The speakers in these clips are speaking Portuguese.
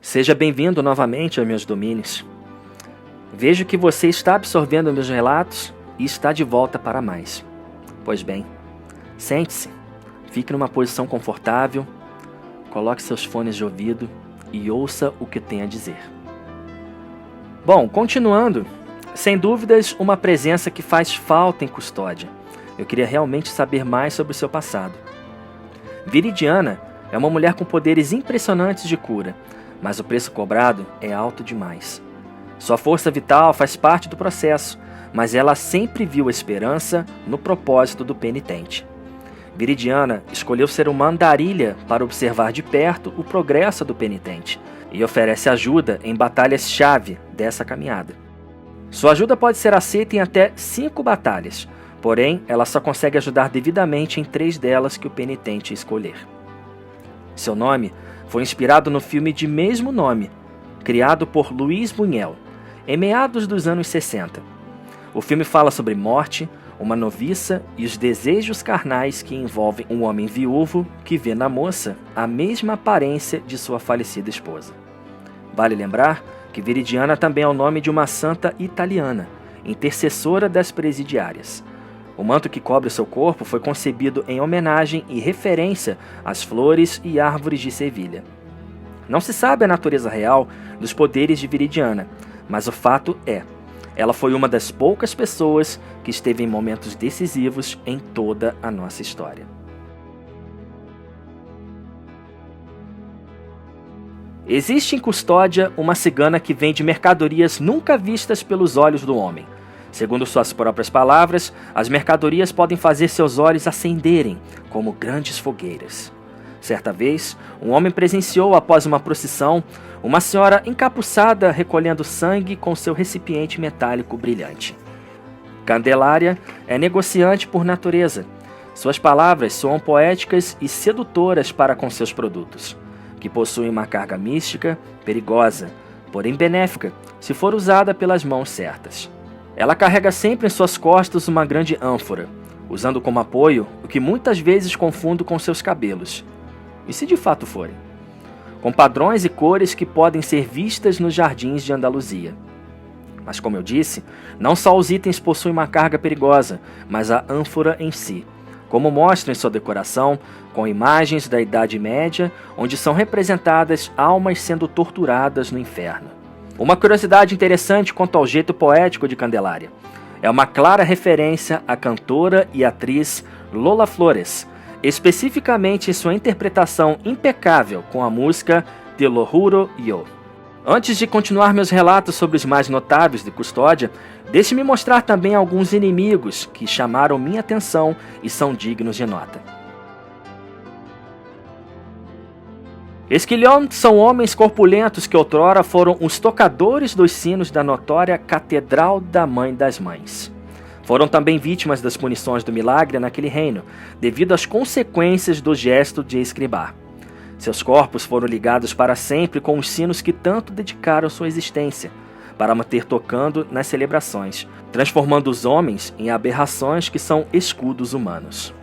Seja bem-vindo novamente aos meus domínios. Vejo que você está absorvendo meus relatos e está de volta para mais. Pois bem, sente-se, fique numa posição confortável, coloque seus fones de ouvido e ouça o que tem a dizer. Bom, continuando, sem dúvidas, uma presença que faz falta em Custódia. Eu queria realmente saber mais sobre o seu passado. Viridiana é uma mulher com poderes impressionantes de cura, mas o preço cobrado é alto demais. Sua força vital faz parte do processo, mas ela sempre viu a esperança no propósito do penitente. Viridiana escolheu ser uma andarilha para observar de perto o progresso do penitente e oferece ajuda em batalhas-chave dessa caminhada. Sua ajuda pode ser aceita em até 5 batalhas, porém ela só consegue ajudar devidamente em 3 delas que o penitente escolher. Seu nome foi inspirado no filme de mesmo nome, criado por Luis Buñuel, em meados dos anos 60. O filme fala sobre morte, uma noviça e os desejos carnais que envolvem um homem viúvo que vê na moça a mesma aparência de sua falecida esposa. Vale lembrar que Viridiana também é o nome de uma santa italiana, intercessora das presidiárias. O manto que cobre seu corpo foi concebido em homenagem e referência às flores e árvores de Sevilha. Não se sabe a natureza real dos poderes de Viridiana, mas o fato é, ela foi uma das poucas pessoas que esteve em momentos decisivos em toda a nossa história. Existe em Custódia uma cigana que vende mercadorias nunca vistas pelos olhos do homem. Segundo suas próprias palavras, as mercadorias podem fazer seus olhos acenderem como grandes fogueiras. Certa vez, um homem presenciou, após uma procissão, uma senhora encapuçada recolhendo sangue com seu recipiente metálico brilhante. Candelária é negociante por natureza. Suas palavras soam poéticas e sedutoras para com seus produtos, que possuem uma carga mística, perigosa, porém benéfica, se for usada pelas mãos certas. Ela carrega sempre em suas costas uma grande ânfora, usando como apoio o que muitas vezes confundo com seus cabelos. E se de fato forem? Com padrões e cores que podem ser vistas nos jardins de Andaluzia. Mas como eu disse, não só os itens possuem uma carga perigosa, mas a ânfora em si, como mostra em sua decoração, com imagens da Idade Média, onde são representadas almas sendo torturadas no inferno. Uma curiosidade interessante quanto ao jeito poético de Candelária. É uma clara referência à cantora e atriz Lola Flores, especificamente em sua interpretação impecável com a música Te lo juro yo. Antes de continuar meus relatos sobre os mais notáveis de Custódia, deixe-me mostrar também alguns inimigos que chamaram minha atenção e são dignos de nota. Esquilhón são homens corpulentos que outrora foram os tocadores dos sinos da notória Catedral da Mãe das Mães. Foram também vítimas das punições do milagre naquele reino, devido às consequências do gesto de escribar. Seus corpos foram ligados para sempre com os sinos que tanto dedicaram sua existência, para manter tocando nas celebrações, transformando os homens em aberrações que são escudos humanos.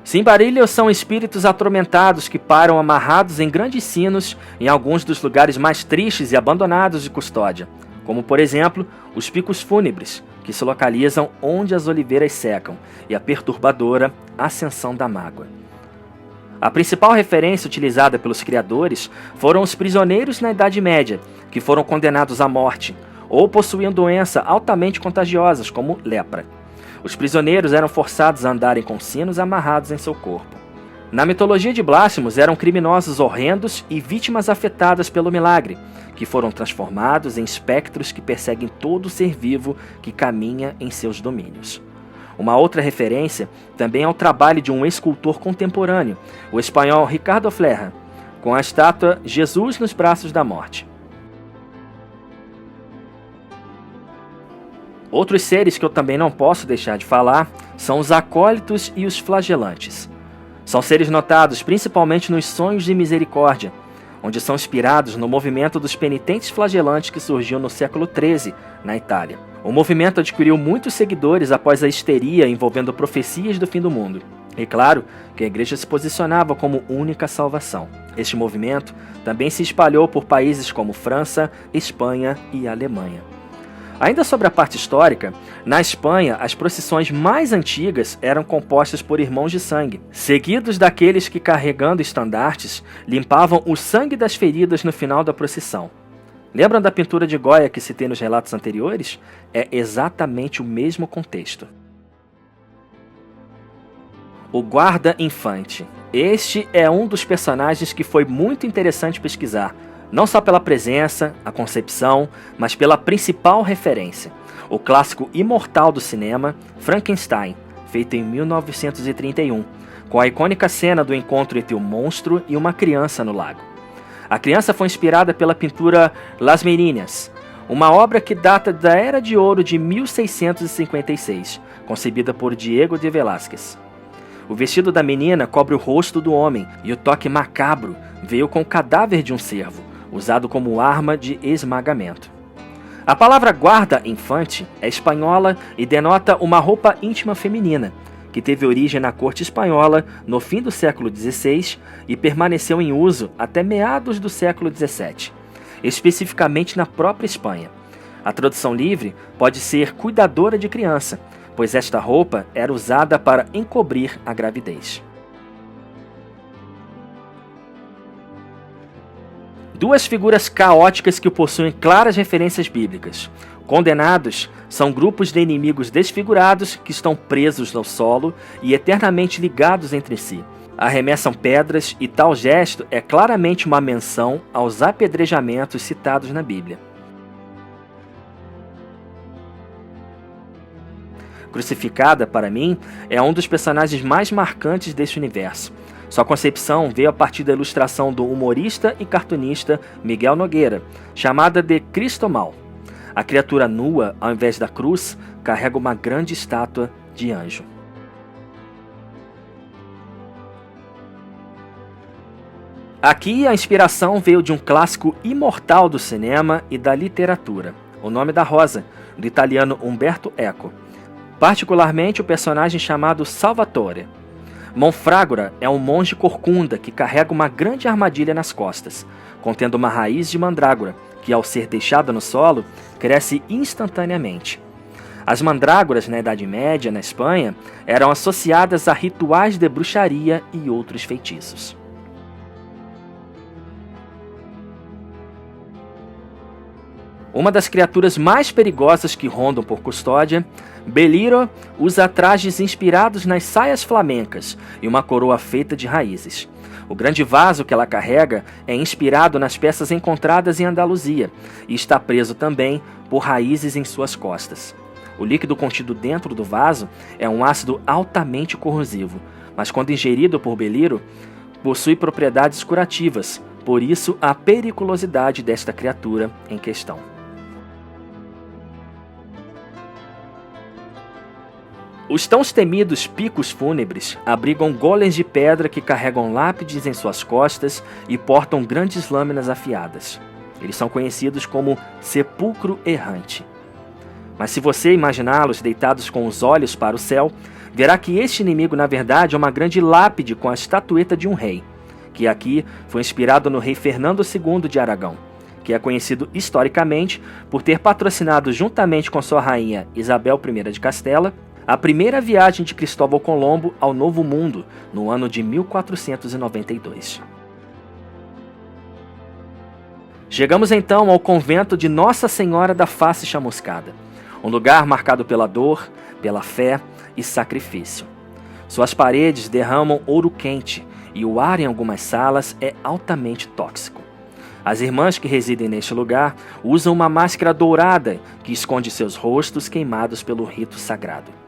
Cimbarilhos são espíritos atormentados que param amarrados em grandes sinos em alguns dos lugares mais tristes e abandonados de Custódia, como por exemplo os picos fúnebres, que se localizam onde as oliveiras secam, e a perturbadora Ascensão da Mágoa. A principal referência utilizada pelos criadores foram os prisioneiros na Idade Média, que foram condenados à morte, ou possuíam doenças altamente contagiosas, como lepra. Os prisioneiros eram forçados a andarem com sinos amarrados em seu corpo. Na mitologia de Blasphemous, eram criminosos horrendos e vítimas afetadas pelo milagre, que foram transformados em espectros que perseguem todo ser vivo que caminha em seus domínios. Uma outra referência também é o trabalho de um escultor contemporâneo, o espanhol Ricardo Flecha, com a estátua Jesus nos Braços da Morte. Outros seres que eu também não posso deixar de falar são os acólitos e os flagelantes. São seres notados principalmente nos sonhos de misericórdia, onde são inspirados no movimento dos penitentes flagelantes que surgiu no século XIII, na Itália. O movimento adquiriu muitos seguidores após a histeria envolvendo profecias do fim do mundo. E claro que a igreja se posicionava como única salvação. Este movimento também se espalhou por países como França, Espanha e Alemanha. Ainda sobre a parte histórica, na Espanha, as procissões mais antigas eram compostas por irmãos de sangue, seguidos daqueles que, carregando estandartes, limpavam o sangue das feridas no final da procissão. Lembram da pintura de Goya que citei nos relatos anteriores? É exatamente o mesmo contexto. O guarda infante. Este é um dos personagens que foi muito interessante pesquisar, não só pela presença, a concepção, mas pela principal referência, o clássico imortal do cinema, Frankenstein, feito em 1931, com a icônica cena do encontro entre o monstro e uma criança no lago. A criança foi inspirada pela pintura Las Meninas, uma obra que data da Era de Ouro de 1656, concebida por Diego de Velázquez. O vestido da menina cobre o rosto do homem e o toque macabro veio com o cadáver de um cervo, usado como arma de esmagamento. A palavra guarda infante é espanhola e denota uma roupa íntima feminina, que teve origem na corte espanhola no fim do século XVI e permaneceu em uso até meados do século XVII, especificamente na própria Espanha. A tradução livre pode ser cuidadora de criança, pois esta roupa era usada para encobrir a gravidez. Duas figuras caóticas que possuem claras referências bíblicas. Condenados são grupos de inimigos desfigurados que estão presos no solo e eternamente ligados entre si. Arremessam pedras e tal gesto é claramente uma menção aos apedrejamentos citados na Bíblia. Crucificada, para mim, é um dos personagens mais marcantes deste universo. Sua concepção veio a partir da ilustração do humorista e cartunista Miguel Nogueira, chamada de Cristo Mal. A criatura nua, ao invés da cruz, carrega uma grande estátua de anjo. Aqui a inspiração veio de um clássico imortal do cinema e da literatura, O Nome da Rosa, do italiano Umberto Eco. Particularmente o personagem chamado Salvatore. Monfragora é um monge corcunda que carrega uma grande armadilha nas costas, contendo uma raiz de mandrágora, que ao ser deixada no solo, cresce instantaneamente. As mandrágoras na Idade Média, na Espanha, eram associadas a rituais de bruxaria e outros feitiços. Uma das criaturas mais perigosas que rondam por Custódia, Beliro usa trajes inspirados nas saias flamencas e uma coroa feita de raízes. O grande vaso que ela carrega é inspirado nas peças encontradas em Andaluzia e está preso também por raízes em suas costas. O líquido contido dentro do vaso é um ácido altamente corrosivo, mas quando ingerido por Beliro, possui propriedades curativas, por isso a periculosidade desta criatura em questão. Os tão temidos picos fúnebres abrigam golems de pedra que carregam lápides em suas costas e portam grandes lâminas afiadas. Eles são conhecidos como sepulcro errante. Mas se você imaginá-los deitados com os olhos para o céu, verá que este inimigo na verdade é uma grande lápide com a estatueta de um rei, que aqui foi inspirado no rei Fernando II de Aragão, que é conhecido historicamente por ter patrocinado juntamente com sua rainha Isabel I de Castela a primeira viagem de Cristóvão Colombo ao Novo Mundo, no ano de 1492. Chegamos então ao convento de Nossa Senhora da Face Chamuscada, um lugar marcado pela dor, pela fé e sacrifício. Suas paredes derramam ouro quente e o ar em algumas salas é altamente tóxico. As irmãs que residem neste lugar usam uma máscara dourada que esconde seus rostos queimados pelo rito sagrado.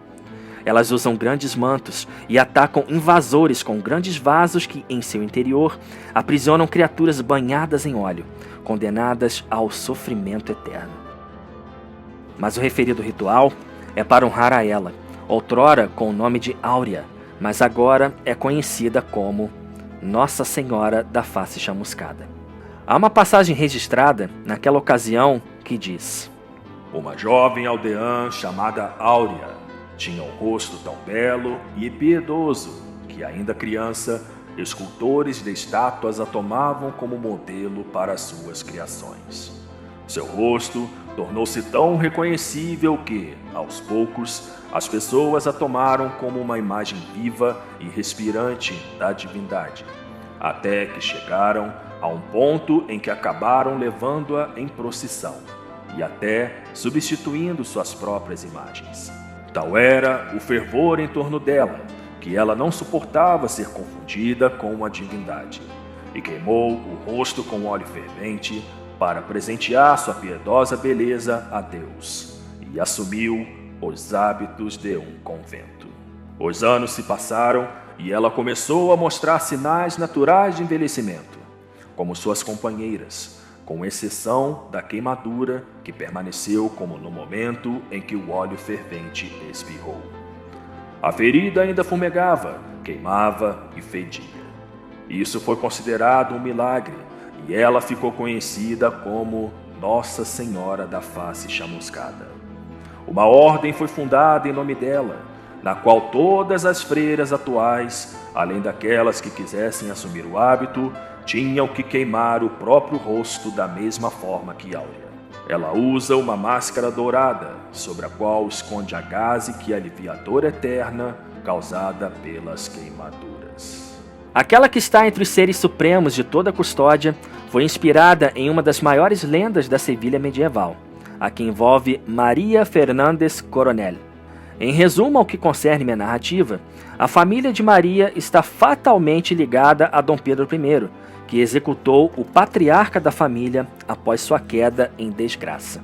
Elas usam grandes mantos e atacam invasores com grandes vasos que, em seu interior, aprisionam criaturas banhadas em óleo, condenadas ao sofrimento eterno. Mas o referido ritual é para honrar a ela, outrora com o nome de Áurea, mas agora é conhecida como Nossa Senhora da Face Chamuscada. Há uma passagem registrada naquela ocasião que diz: Uma jovem aldeã chamada Áurea tinha um rosto tão belo e piedoso que, ainda criança, escultores de estátuas a tomavam como modelo para suas criações. Seu rosto tornou-se tão reconhecível que, aos poucos, as pessoas a tomaram como uma imagem viva e respirante da divindade, até que chegaram a um ponto em que acabaram levando-a em procissão e até substituindo suas próprias imagens. Tal era o fervor em torno dela, que ela não suportava ser confundida com a divindade, e queimou o rosto com óleo fervente para presentear sua piedosa beleza a Deus, e assumiu os hábitos de um convento. Os anos se passaram e ela começou a mostrar sinais naturais de envelhecimento, como suas companheiras, com exceção da queimadura que permaneceu como no momento em que o óleo fervente espirrou. A ferida ainda fumegava, queimava e fedia. Isso foi considerado um milagre e ela ficou conhecida como Nossa Senhora da Face Chamuscada. Uma ordem foi fundada em nome dela, na qual todas as freiras atuais, além daquelas que quisessem assumir o hábito, tinham que queimar o próprio rosto da mesma forma que Áurea. Ela usa uma máscara dourada, sobre a qual esconde a gaze que alivia a dor eterna causada pelas queimaduras. Aquela que está entre os seres supremos de toda a custódia foi inspirada em uma das maiores lendas da Sevilha medieval, a que envolve Maria Fernández Coronel. Em resumo ao que concerne minha narrativa, a família de Maria está fatalmente ligada a Dom Pedro I, que executou o patriarca da família após sua queda em desgraça.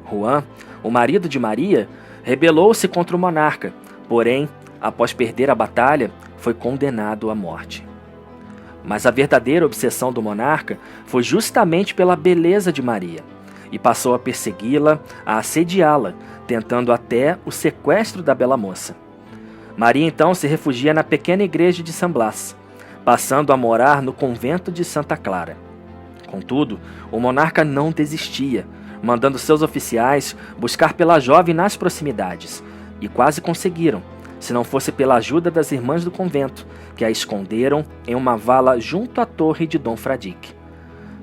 Juan, o marido de Maria, rebelou-se contra o monarca, porém, após perder a batalha, foi condenado à morte. Mas a verdadeira obsessão do monarca foi justamente pela beleza de Maria, e passou a persegui-la, a assediá-la, tentando até o sequestro da bela moça. Maria então se refugia na pequena igreja de San Blas, passando a morar no convento de Santa Clara. Contudo, o monarca não desistia, mandando seus oficiais buscar pela jovem nas proximidades, e quase conseguiram, se não fosse pela ajuda das irmãs do convento, que a esconderam em uma vala junto à torre de Dom Fradique.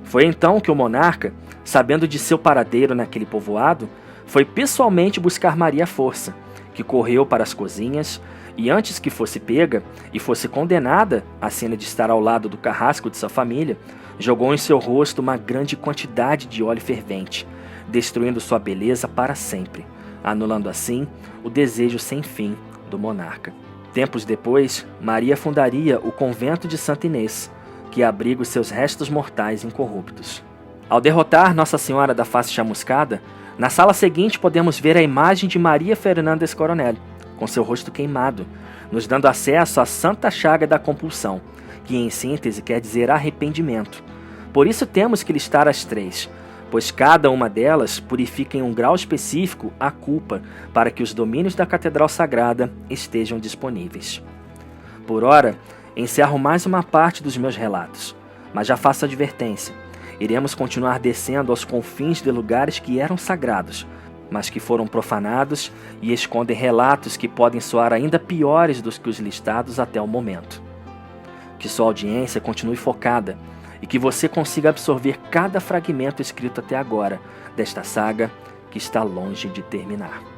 Foi então que o monarca, sabendo de seu paradeiro naquele povoado, foi pessoalmente buscar Maria à força, que correu para as cozinhas e, antes que fosse pega e fosse condenada à cena de estar ao lado do carrasco de sua família, jogou em seu rosto uma grande quantidade de óleo fervente, destruindo sua beleza para sempre, anulando assim o desejo sem fim do monarca. Tempos depois, Maria fundaria o convento de Santa Inês, que abriga os seus restos mortais incorruptos. Ao derrotar Nossa Senhora da Face Chamuscada, na sala seguinte podemos ver a imagem de Maria Fernández Coronel, com seu rosto queimado, nos dando acesso à Santa Chaga da Compulsão, que em síntese quer dizer arrependimento. Por isso temos que listar as três, pois cada uma delas purifica em um grau específico a culpa para que os domínios da Catedral Sagrada estejam disponíveis. Por ora, encerro mais uma parte dos meus relatos, mas já faço advertência. Iremos continuar descendo aos confins de lugares que eram sagrados, mas que foram profanados e escondem relatos que podem soar ainda piores do que os listados até o momento. Que sua audiência continue focada e que você consiga absorver cada fragmento escrito até agora desta saga que está longe de terminar.